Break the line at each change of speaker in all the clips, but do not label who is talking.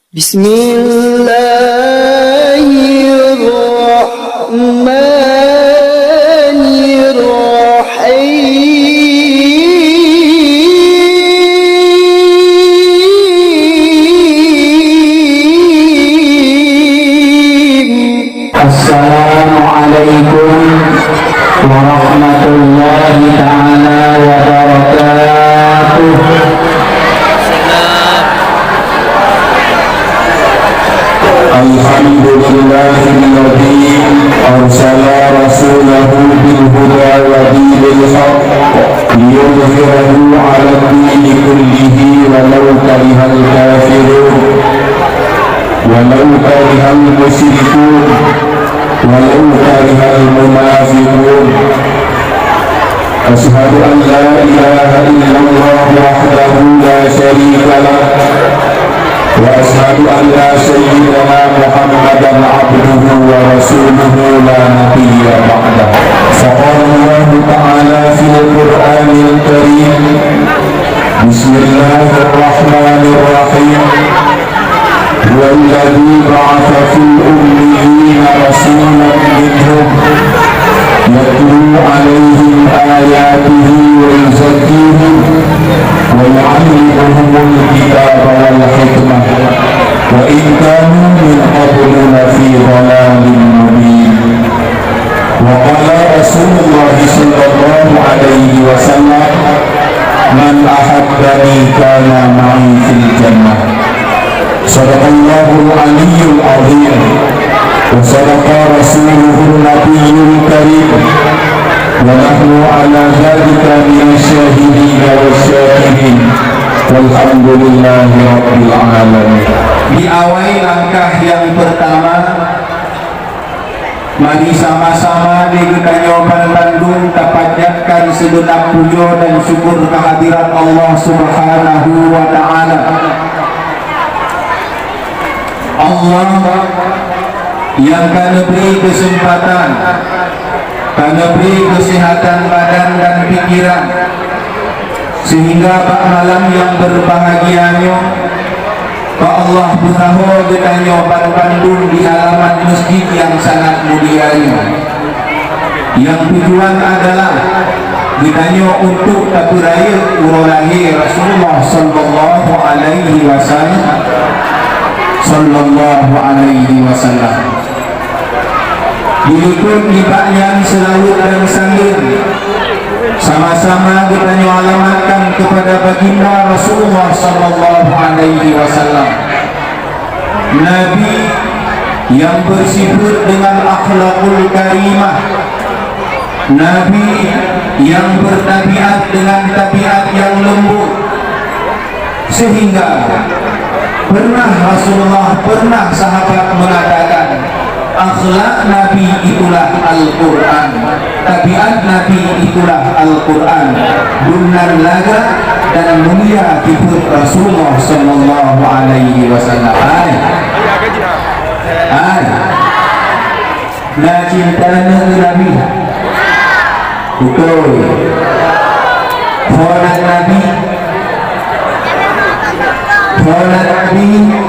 Bismillahirrahmanirrahim. Assalamualaikum warahmatullahi ta'ala wabarakatuh. Alhamdulillahilladzi arsala rasulahu bil huda wa dinil haqq liyudhhirahu 'ala ad-dini kullihi walau karihal kafirun walau karihal musyrikun walau karihal munafiqun. Asyhadu an la ilaha illallah wahdahu la syarika lah wa asyhadu anna sayyidana Muhammadan abduhu wa rasuluhu la nabiyya ba'dah. Faqala Allah ta'ala fil Qur'anil Karim, Bismillahirrahmanirrahim. Walladzi ba'atha fil ummiyina rasulan minhum yatlu 'alaihim ayatihi wa yuzakkihim wa yu'allimuhumul kitaba wal hikmah wa in kanu min qablu lafi dhalalin mubin. Wa qala Rasulullah sallallahu alaihi wasallam, man ahabbani kana ma'i fil jannah. Sadaqallahul aliyyul azim wa sadaqa rasuluhun nabiyyul karim wa nahnu ala dhalika minasyahidin wa syakirin walhamdulillahi rabbil alamin. Diawali langkah yang pertama, mari sama-sama di Kanyoban Bandung tapatkan segenap puja dan syukur kehadirat Allah Subhanahu wa ta'ala. Allah yang kana beri kesempatan, kana beri kesehatan badan dan pikiran, sehingga pada malam yang berbahagianya Pak Allah bertahu di Kanyoban Bandung di halaman masjid yang sangat mulianya, yang tujuan adalah ditanya untuk taburaya urulahi Rasulullah sallallahu alaihi wasallam. Diliput libaknya selalu dan sambil sama-sama kita alamatkan kepada baginda Rasulullah sallallahu alaihi wasallam, Nabi yang bersifat dengan akhlakul karimah, Nabi yang bertabiat dengan tabiat yang lembut, sehingga pernah Rasulullah, pernah sahabat mengatakan, akhlak Nabi itulah Al-Quran, tabiat Nabi itulah Al-Quran, benar laga dan mulia sifat Rasulullah sallallahu alaihi wasallam. Nah, cintanya Nabi betul, khawat Nabi, khawat Nabi,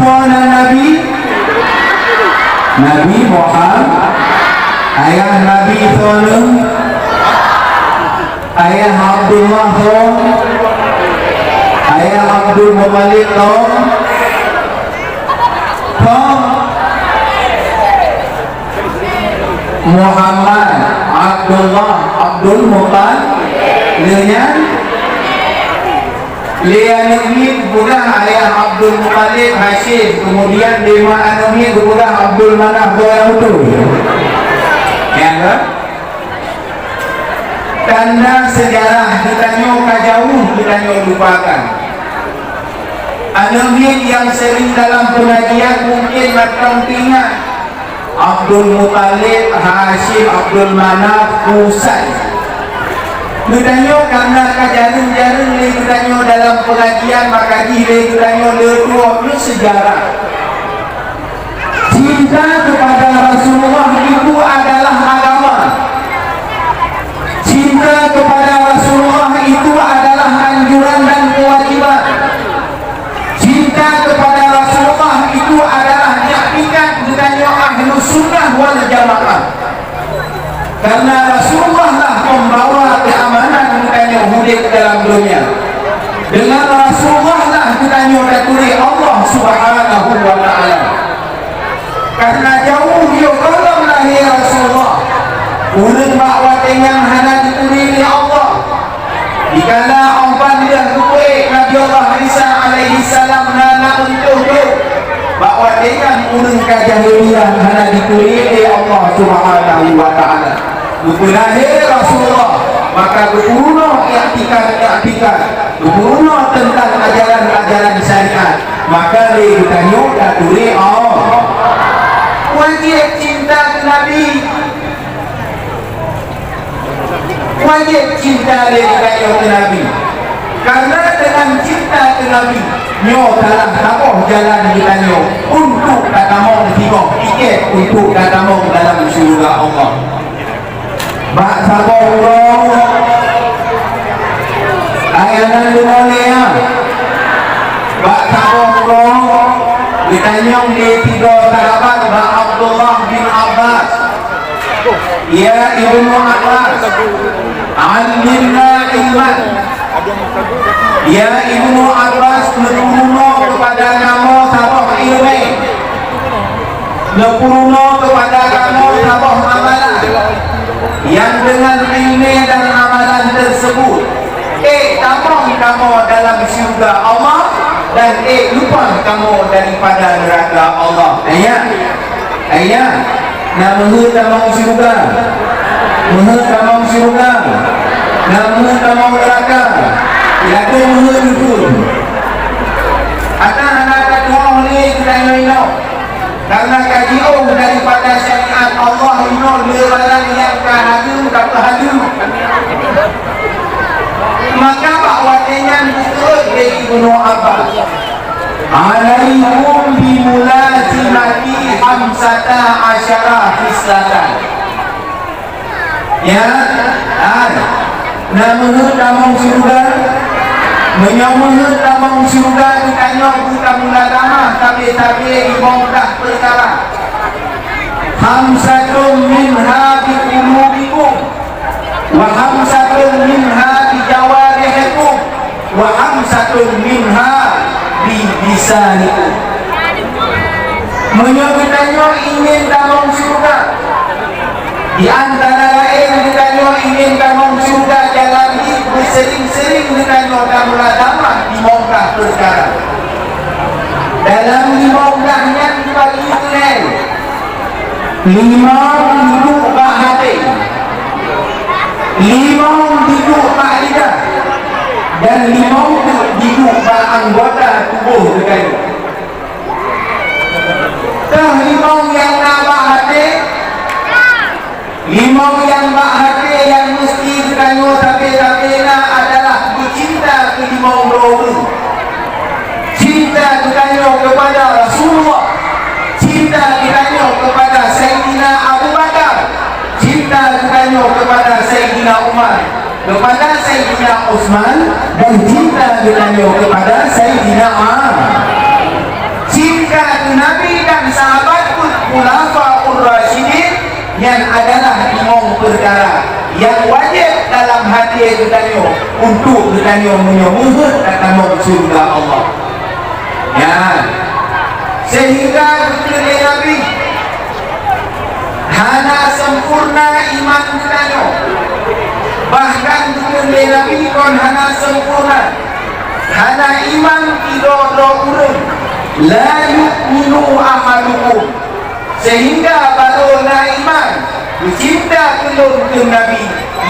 khawat Nabi, Nabi Muhammad, ayah Nabi Tolong, ayah Abdullah Tolong, ayah Abdul Muttalib Tolong, Muhammad, Abdullah, Abdul Muttalib, Lian ini bukan ayah Abdul Muttalib Hashim, kemudian lima anumi bukan Abdul Manaf Doyaudu, ya kan? Tanda sejarah ditanya kajauh, ditanya lupakan. Anumi yang sering dalam pengajian mungkin macam tinggal Abdul Muttalib, Hashim, Abdul Manaf, Qusay. Ditanya karena kajarun-jarun ditanya dalam pengajian maka ditanya letua itu sejarah. Cinta kepada Rasulullah itu adalah agama. Cinta kepada Rasulullah itu adalah anjuran dan kewajiban.
jamaah. Karena Rasulullah lah membawa keamanan bukannya hidup dalam dunia. Dengan Rasulullah lah bukannya daturi Allah Subhanahu wa ta'ala. Karena jauh dia kolom lahir Rasulullah. Urut bahawa dengan hana dituri oleh Allah. Dikala Allah dia kuih Nabi Allah Isa alaihi salam nana untuk bahawa dengan urut kejahilian hana dituri oleh Allah Subhanahu wa ta'ala. Buku lahir Rasulullah, maka berguna i'tikad, berguna tentang ajaran-ajaran syariat, maka dia bertanya daturi Allah. Wajib cinta ke Nabi, wajib cinta dia ke Nabi. Karena dengan cinta ke Nabi, nyo dalam tapoh jalan kita nyo untuk katamong tiba tiket untuk katamong dalam syurga Allah. Bak sabong ayanan dunia, bak sabong ditanyong di tiga sahabat Bak Abdullah bin Abbas, ya Ibnu Abbas, alimna ilman, ya Ibnu Abbas, menuruno kepada kamu sabah ilmu, menuruno kepada kamu sabah amalan, yang dengan ilmu dan amalan tersebut tamang kamu dalam syurga Allah, dan lupa kamu daripada neraka Allah. Ayat nak menghut tamang syurga, menghut tamang syurga, nak menghut tamang neraka, lagu menghut itu anak-anak kedua oleh kita ini. Karena kajian daripada syariat Allah ini lebaran yang kahadu tak kahadu, maka bakwatnya betul dari Ibnu Abbas, alaikum bimulazimati hamsata asyara hislatan. Ya, namun damang surga, menyambut damang surga ditanya bukan mulazamah tapi ibongkah perkara. Hamsatun minha bi qulubikum wa hamsatun minha bi jawarihikum wa hamsatun minha bi lisanikum. Menyebutnya ingin damang surga, di antara lain ditanya ingin damang surga, jalan bersering-sering ditanya damang mulazamah ibongkah perkara. Dalam ibongkahnya dibagi nilai 5 duduk bahati, 5 duduk lidah, dan 5 duduk anggota tubuh kita. Dah 5 yang nak bahati, 5 yang bahati yang mesti kita tapi adalah bercinta ke 5 orang. Cinta kita kepada Rasulullah, cinta kita kepada Sayyidina Abu Bakar, cinta kita kepada Sayyidina Umar, kepada Sayyidina Utsman, dan cinta kita kepada Sayyidina Ali. Cinta ke Nabi dan sahabat Khulafaur Rasyidin yang adalah 5 perkara yang wajib dalam hati kita untuk kita menyambut datang surga Allah. Ya, sehingga betul Nabi hana sempurna iman kita, bahkan betul Nabi kon hana sempurna, hana iman tidak urun, la yu'minu ahadukum, sehingga baru na iman cinta ke Nabi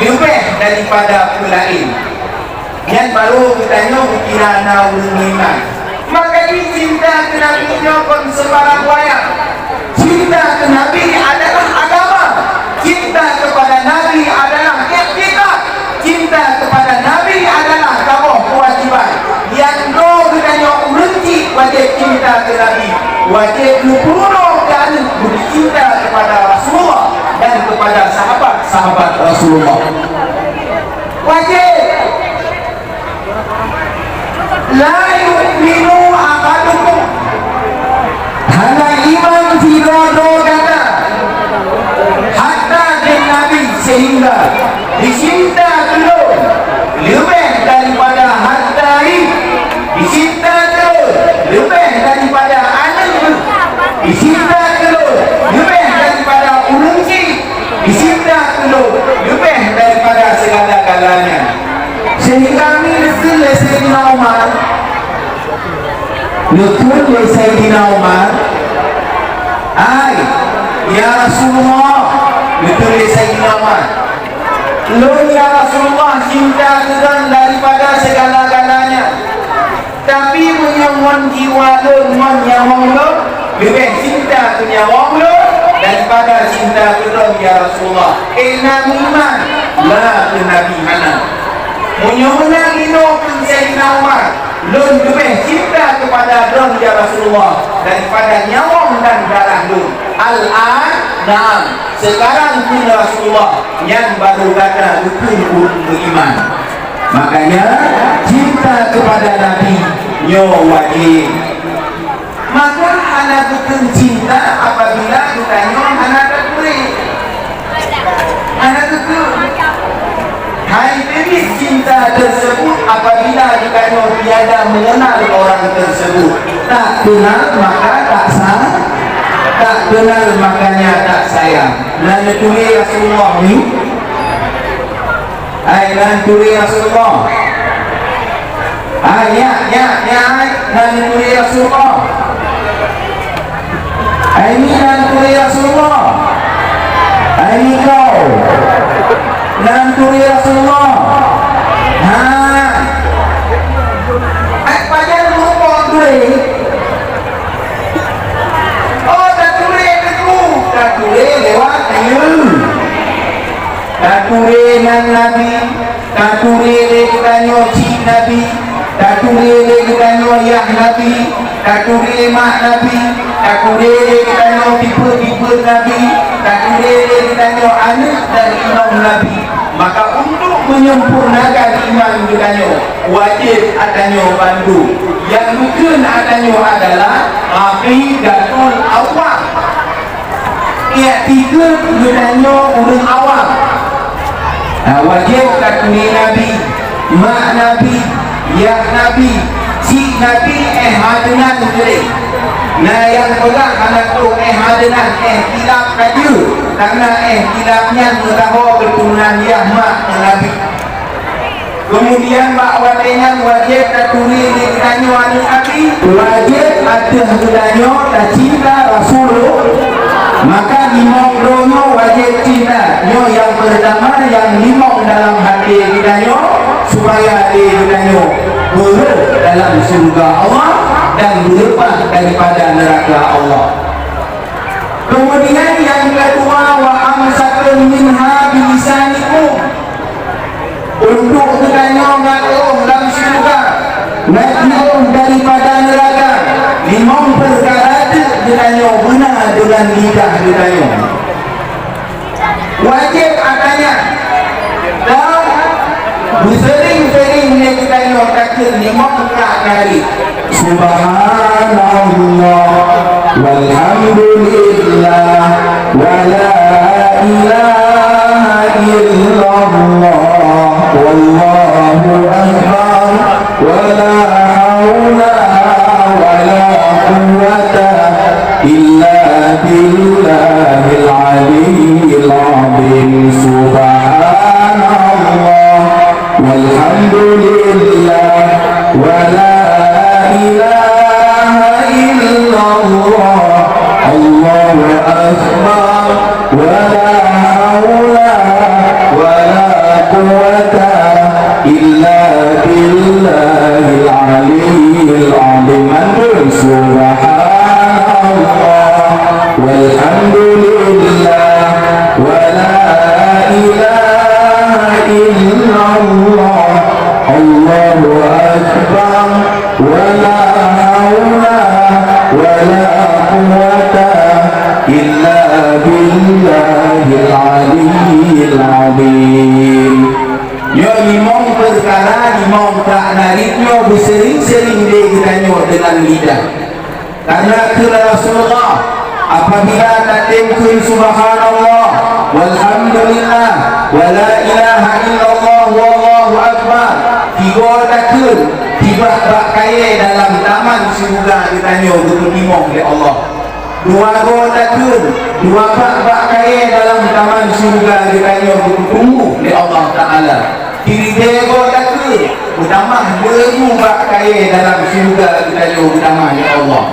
lebih daripada pelain. Yang baru kita kira na iman. Maka ini cinta ke Nabi kon sembarang wayang. Cinta ke Nabi adalah agama. Cinta kepada Nabi adalah etika. Cinta kepada Nabi adalah kewajiban. Yang kita berhenti wajib cinta ke Nabi, wajib lupuno dan bercinta kepada Rasulullah dan kepada sahabat-sahabat Rasulullah. Wajib. La yu'minu ahadukum, hana iman firodo kata Rasulullah dicinta terus lebih daripada harta ini, dicinta terus lebih daripada anak, dicinta terus lebih daripada ulunci, dicinta terus lebih daripada segala-galanya. Sehingga betul Sayyidina Umar, betul Sayyidina Umar, ay ya Rasulullah, betul Sayyidina Umar, lo ya Rasulullah cinta keran daripada segala-galanya, tapi menyawang jiwa lo, menyawang lo lebih cinta ke nyawang lo daripada cinta keran ya Rasulullah. Enam iman la ke Nabi Hana menyawang ino pun Sayyidina Umar lo lebih cinta kepada keran ya Rasulullah daripada nyawang dan darah lo. Al-an naam, sekarang pun Rasulullah yang baru kata betul beriman. Makanya cinta kepada Nabi nyo wajib. Maka anak betul cinta apabila kita nyo anak terpuri, anak betul. Hai ini cinta tersebut apabila kita nyo tiada mengenal orang tersebut, tak kenal maka tak sayang, tak kenal makanya tak sayang. Nanya tulis Rasulullah ni, nanya tulis Rasulullah. Nanya tulis Rasulullah. Ini nanya tulis Rasulullah. Ini kau nanya tulis Rasulullah. Pajar lupa tulis. Tulis lewat ayun, tulis nan Nabi, tulis lekanyo cik Nabi, tulis lekanyo yah Nabi, tulis mak Nabi, tulis lekanyo tipe-tipe Nabi, tulis lekanyo anak dan imam Nabi. Maka untuk menyempurnakan iman lekanyo wajib adanya bantu. Yang bukan adanya adalah aqidatul awam. Ya tiga gunanya urang awam. Wajib takuni Nabi, mak Nabi, ya Nabi, si Nabi hadenan diri. Nah yang pegang anak tu hadenan kilap kaju, karena kilapnya meraho keturunan ya mak Nabi. Kemudian bahawa dengan wajib takuni dengan Nabi, wajib ada gunanya tak cinta Rasulullah. Maka limau dono wajib cinta nyo yang pertama, yang limau dalam hati kita nyo supaya kita nyo berada dalam surga Allah dan berlepas daripada neraka Allah. Kemudian yang kedua, wa amsakun minha bilisanikum, untuk kita nyo ngaruh dalam surga, ngaruh daripada neraka. Limau perkara ditanya benar dengan lidah ditanya wajib adanya, dan bersering-sering dia ditanya kata 5 kali subhanallah walhamdulillah wala ilaha illallah wallahu akbar wala haula wala quwwata illa billahil aliyyil azim. Subhanallah walhamdulillah wala ilaha illallah Allahu akbar wala haula wala quwwata illa billahil aliyyil azim. Subhanallah walhamdulillah wala ilaha illallah Allahu akbar wala haula wala quwwata illa billahil aliyyil azim. Yo limau perkara, limau tak nariknya bersering-sering dia ditanya dengan lidah. Karena kira Rasulullah apabila tak temkul subhanallah walhamdulillah wa la ilaha illallah wallahu akbar. Tiga takun tiba bak kaya dalam taman surga ditanya berterima oleh Allah. Dua go takun dua bak kaya dalam taman surga ditanya bertunggu oleh Allah Taala. Tiga go takun utama beribu bak kaya dalam surga ditanya utama oleh Allah.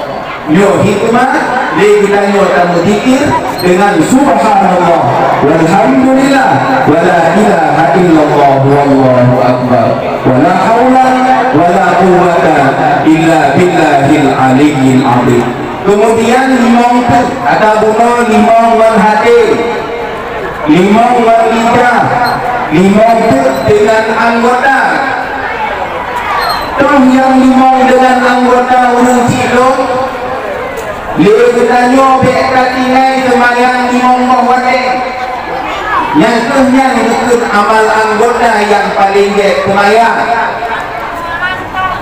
Yo hikmah dia ditanya tamu zikir dengan subhanallah walhamdulillah wala ilaha illallah wallahu akbar wala haula wala quwwata illa billahil aliyyil azim. Kemudian limau tu ada guna limau hati, limau lidah, limau tu dengan anggota. Toh yang limau dengan anggota urung cilok dia bertanya bek tinggai semayang limau mawate. Yang tuhnya ikut amal anggota yang paling bek semayang.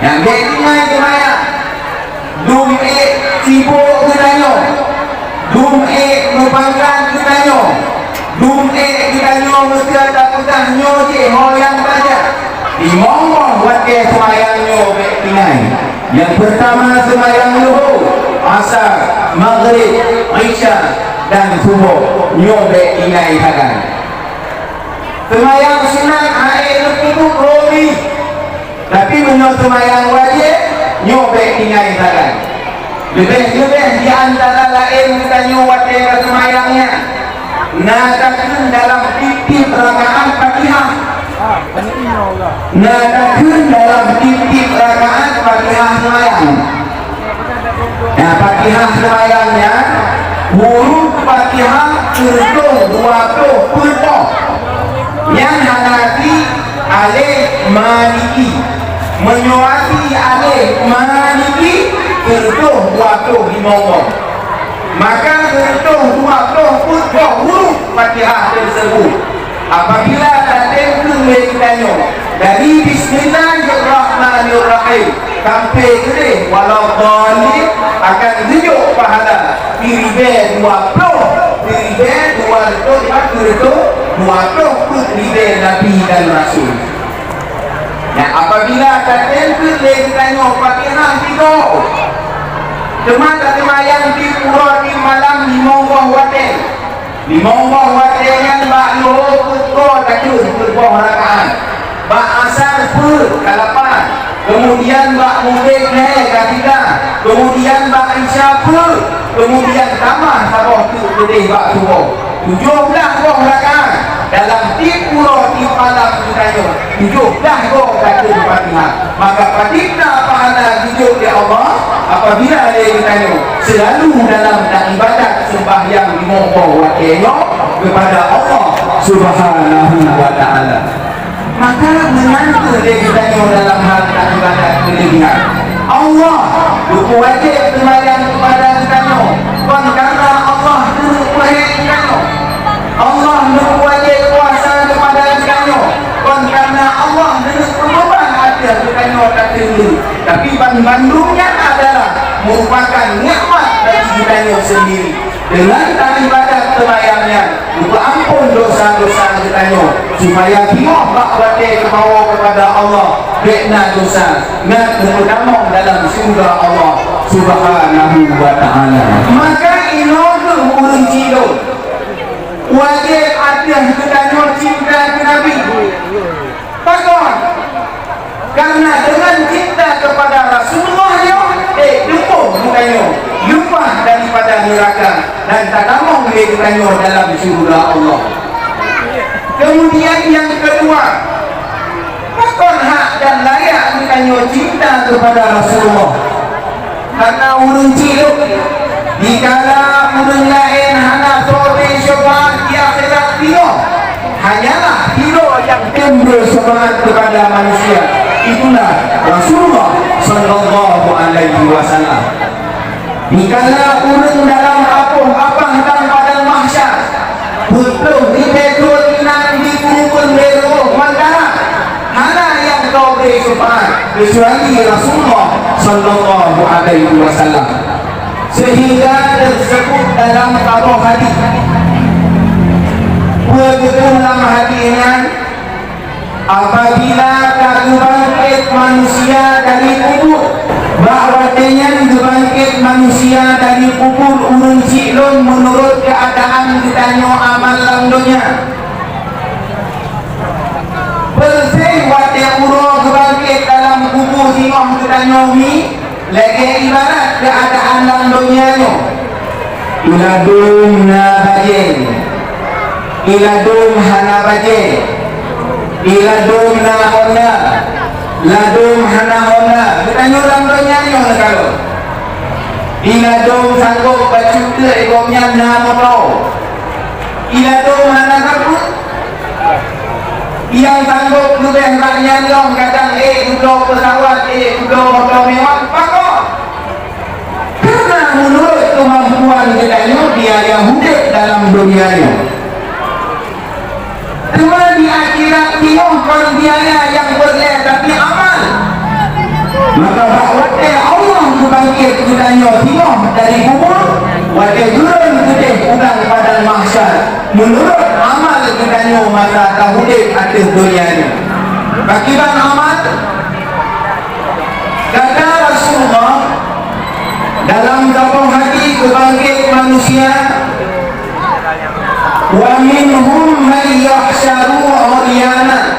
Yang bek tinggai semayang. Dum sibuk bertanya. Dum nupangkan bertanya. Dum bertanya mesti ada petahnya je yang saja. Limau mawate semayangnya bek tinggai. Yang pertama semayang luhur, asar, maghrib, isya dan subuh nyobe ingai hagan. Semayang sunat air itu romi, tapi menurut semayang wajib nyobe ingai hagan. Lebih di antara lain kita nyobe semayangnya nadakan dalam titip rakaat Fatihah. Nadakan dalam titip rakaat Fatihah semayang. Nah, Fatihah semayangnya huruf Fatihah tertuh 20 pulpo yang Hanafi alif maliki menyuati alif maliki tertuh 25 maka tertuh 20 pulpo huruf Fatihah tersebut. Apabila datang ke tanya dari Bismillahirrahmanirrahim sampai ke walau dhalim akan tunjuk pahala ribe 20 ribe 20 ribe Nabi dan Rasul. Nah, apabila datang ke tanya Fatihah tiga cuma tak semayang di pura di malam 5 waktu 5 waktu yang bak luhur pukul takut berbuah rakaat bak asar pun kalapan kemudian bak mubik ketiga kemudian bak isya pun kemudian tambah sabah tu kedih bak subuh 17 buah rakaat dalam tipura di malam ditanya 17 buah takut Fatihah. Maka Fatihah pahala hidup di Allah apabila dia ditanya selalu dalam ibadat sembahyang 5 waktu kepada Allah Subhanahu wa ta'ala. Maka menantu dia ditanya dalam hal ibadat kelebihan Allah buku wajib sembahyang kepada ditanya kon karena Allah dulu wajib ditanya Allah buku wajib puasa kepada ditanya kon karena Allah dulu beban ada ditanya tak dulu. Tapi bandungnya adalah merupakan nikmat bagi ditanya sendiri. Dengan ibadat sembahyangnya buka ampun dosa-dosa ditanya supaya dia bakti kebawa kepada Allah bekna dosa nak berdamai dalam surga Allah Subhanahu wa ta'ala. Maka inodu urun cido wajib ada ditanya cinta ke Nabi takon karena dengan cinta kepada Rasulullah lupa daripada neraka dan tak mau ditanya dalam surga Allah. Kemudian yang kedua, takon hak dan layak ditanya cinta kepada Rasulullah karena urun ciluk dikala urun lain hana sore syafaat di akhirat dia hanyalah dia yang timbul syafaat kepada manusia. Itulah Rasulullah sallallahu alaihi wasallam. Dikala urun dalam apa dan padang mahsyar butuh dipekul nan dikubur beruh mandara hana yang kau beri syafaat kecuali Rasulullah sallallahu alaihi wasallam. Sehingga tersebut dalam satu hadis betul dalam hatinya apabila kamu bangkit manusia dari kubur, bahawa dengan bangkit manusia dari kubur urun silun menurut keadaan ditanya amal dalam dunia. Bersih wate uro bangkit dalam kubur singong ditanya mi lagi ibarat keadaan dalam dunia nyo. Iladum na bajen, iladum hana bajen, iladum na ona, ladum hana ona. Kita nyulang dunia nyo kalau iladum sanggup bacuda egomnya nama tau, iladum hana kabut yang sanggup lebih rakyat dong kadang duduk pesawat duduk motor mewah pakok. Karena menurut kemampuan kita dia yang hidup dalam dunia ini. Cuma di akhirat tiongkol biaya yang boleh tapi amal. Maka waktu Allah membangkit kita tiong dari kubur, waktu turun kita ulang pada mahsyar. Menurut amal kita maka kahudip atas dunia ini. Bagian amal kata Rasulullah dalam kampung hati kebangkit manusia, wa minhum man yahsyaru uriyana,